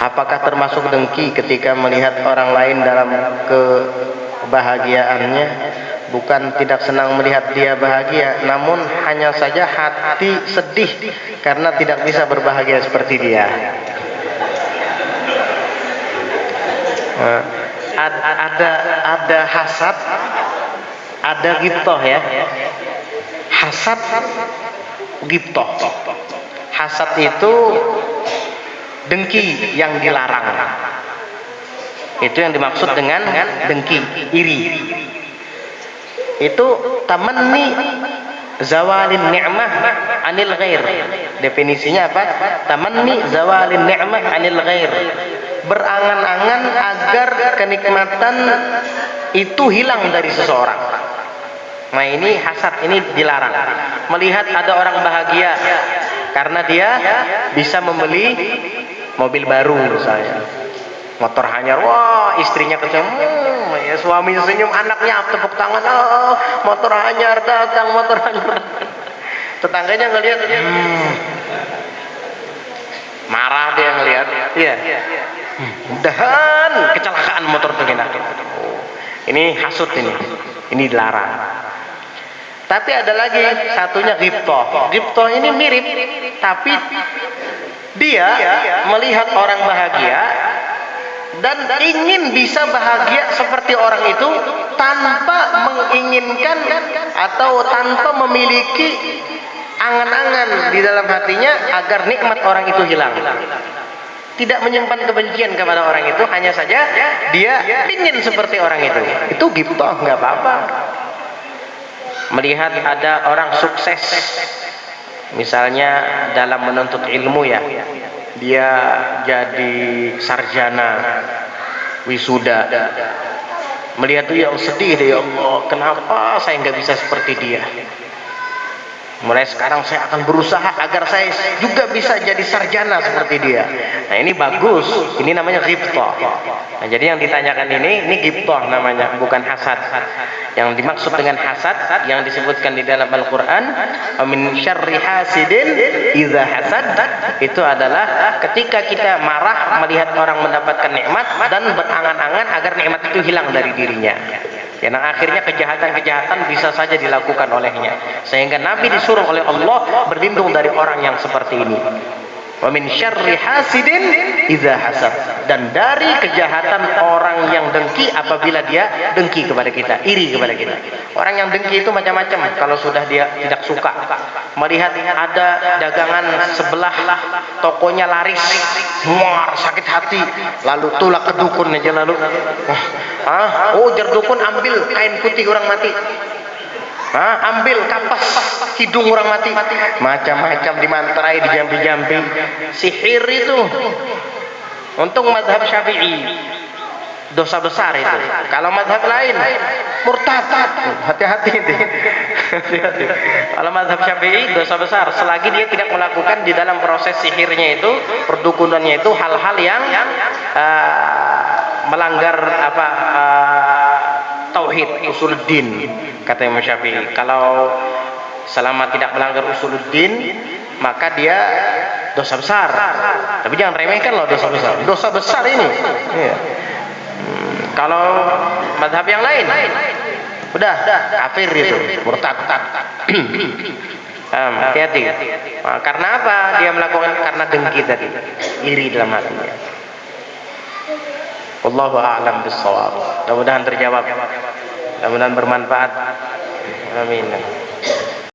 Apakah termasuk dengki ketika melihat orang lain dalam kebahagiaannya? Bukan tidak senang melihat dia bahagia, namun hanya saja hati sedih karena tidak bisa berbahagia seperti dia. Ada hasad, ada ghibthah ya. Hasad, ghibthah. Hasad itu dengki yang dilarang. Itu yang dimaksud dengan dengki, iri. Itu tamanni zawalin ni'mah anil ghair. Definisinya apa? Tamanni zawalin ni'mah anil ghair. Berangan-angan agar kenikmatan itu hilang dari seseorang. Nah, ini hasad, ini dilarang. Melihat ada orang bahagia karena dia bisa membeli mobil baru misalnya, motor hanyar, wah istrinya kecem, ya suami senyum, anaknya tepuk tangan, oh, motor hanyar datang, motor hanyar. Tetangganya ngelihat, marah dia ngelihat, iya, mudahan kecelakaan motor terkena. Ini hasut, ini dilarang. Tapi ada lagi satunya ghibthah. Ghibthah ini mirip, tapi dia melihat orang bahagia dan ingin bisa bahagia seperti orang itu tanpa menginginkan atau tanpa memiliki angan-angan di dalam hatinya agar nikmat orang itu hilang. Tidak menyimpan kebencian kepada orang itu, hanya saja dia ingin seperti orang itu. Itu ghibthah, nggak apa-apa. Melihat ada orang sukses, misalnya dalam menuntut ilmu ya, dia jadi sarjana, wisuda. Melihat itu yang sedih deh, ya Allah, kenapa saya nggak bisa seperti dia? Mulai sekarang saya akan berusaha agar saya juga bisa jadi sarjana seperti dia. Nah, ini bagus, ini namanya ghibthah. Nah, jadi yang ditanyakan ini ghibthah namanya, bukan hasad. Yang dimaksud dengan hasad yang disebutkan di dalam Al-Quran, min syarri hasidin idza hasad, itu adalah ketika kita marah melihat orang mendapatkan nikmat dan berangan-angan agar nikmat itu hilang dari dirinya. Yang akhirnya kejahatan-kejahatan bisa saja dilakukan olehnya, sehingga Nabi disuruh oleh Allah berlindung dari orang yang seperti ini. Wa min syarri hasidin idza hasad, dan dari kejahatan orang yang dengki apabila dia dengki kepada kita, iri kepada kita. Orang yang dengki itu macam-macam. Kalau sudah dia tidak suka melihat ada dagangan sebelah tokonya laris, muar sakit hati, lalu tulak ke dukun aja, lalu oh jar dukun ambil kain putih orang mati, ambil kapas hidung orang mati, macam-macam dimantrai, dijampi-jampi. Sihir itu. Untung mazhab Syafi'i dosa besar itu. Kalau mazhab lain murtad, hati-hati itu. Kalau mazhab Syafi'i dosa besar selagi dia tidak melakukan di dalam proses sihirnya itu, perdukunannya itu hal-hal yang melanggar tauhid, usuluddin, kata Imam Syafi'i. Kalau selama tidak melanggar usuluddin, maka dia dosa besar. Tapi jangan remehkan loh dosa besar. Dosa besar ini. Iya. Kalau mazhab yang lain, udah kafir itu, murtad. Hati-hati. Karena apa? Dia melakukan karena dengki tadi, iri dalam hatinya. Wallahu a'lam bissawab. Mudah-mudahan terjawab. Mudah-mudahan bermanfaat. Amin.